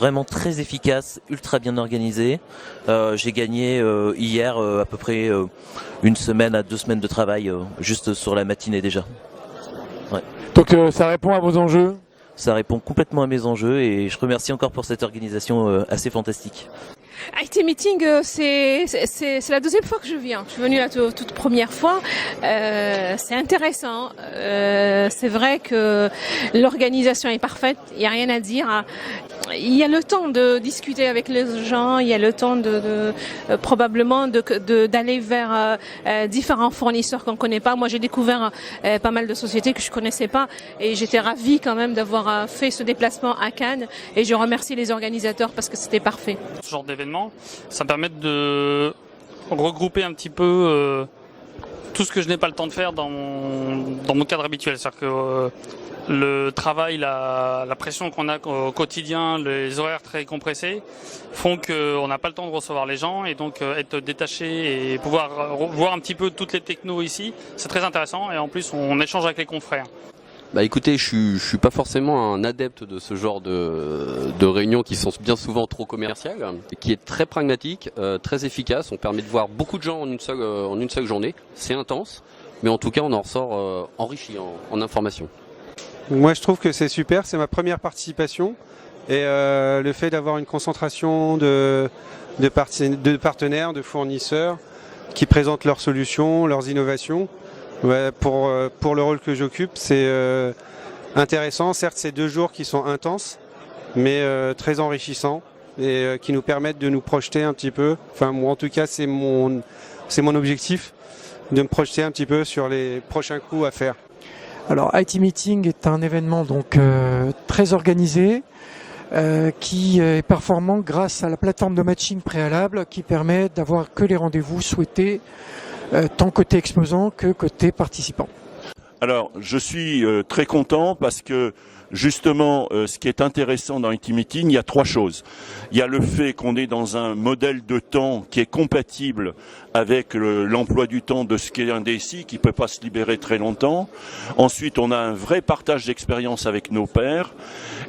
vraiment très efficace, ultra bien organisé. J'ai gagné hier à peu près 1 semaine à 2 semaines de travail juste sur la matinée déjà. Ouais. Donc ça répond à vos enjeux? Ça répond complètement à mes enjeux et je remercie encore pour cette organisation assez fantastique. IT Meeting, c'est la deuxième fois que je viens. Je suis venue la toute première fois. C'est intéressant. C'est vrai que l'organisation est parfaite. Il n'y a rien à dire. Il y a le temps de discuter avec les gens. Il y a le temps probablement d'aller vers différents fournisseurs qu'on connaît pas. Moi, j'ai découvert pas mal de sociétés que je connaissais pas et j'étais ravie quand même d'avoir fait ce déplacement à Cannes. Et je remercie les organisateurs parce que c'était parfait. Ce genre d'événement, ça me permet de regrouper un petit peu tout ce que je n'ai pas le temps de faire dans mon cadre habituel. C'est-à-dire que le travail, la pression qu'on a au quotidien, les horaires très compressés font qu'on n'a pas le temps de recevoir les gens et donc être détaché et pouvoir voir un petit peu toutes les technos ici, c'est très intéressant et en plus on échange avec les confrères. Bah écoutez, je suis pas forcément un adepte de ce genre de réunions qui sont bien souvent trop commerciales, qui est très pragmatique, très efficace. On permet de voir beaucoup de gens en une seule journée. C'est intense, mais en tout cas on en ressort enrichi en information. Moi je trouve que c'est super, c'est ma première participation et le fait d'avoir une concentration de partenaires, de fournisseurs qui présentent leurs solutions, leurs innovations. Ouais, pour le rôle que j'occupe, c'est intéressant. Certes, c'est 2 jours qui sont intenses, mais très enrichissants et qui nous permettent de nous projeter un petit peu. Enfin, moi, en tout cas, c'est mon objectif de me projeter un petit peu sur les prochains coups à faire. Alors, IT Meeting est un événement donc très organisé, qui est performant grâce à la plateforme de matching préalable qui permet d'avoir que les rendez-vous souhaités, tant côté exposant que côté participant. Alors, je suis très content parce que justement, ce qui est intéressant dans IT Meeting, il y a 3 choses. Il y a le fait qu'on est dans un modèle de temps qui est compatible avec l'emploi du temps de ce qu'est un DSI qui peut pas se libérer très longtemps. Ensuite, on a un vrai partage d'expérience avec nos pairs.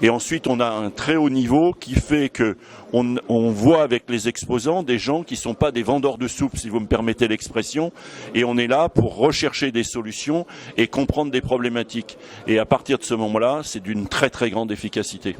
Et ensuite, on a un très haut niveau qui fait que on voit avec les exposants des gens qui sont pas des vendeurs de soupe, si vous me permettez l'expression. Et on est là pour rechercher des solutions et comprendre des problématiques. Et à partir de ce moment-là, c'est d'une très très grande efficacité.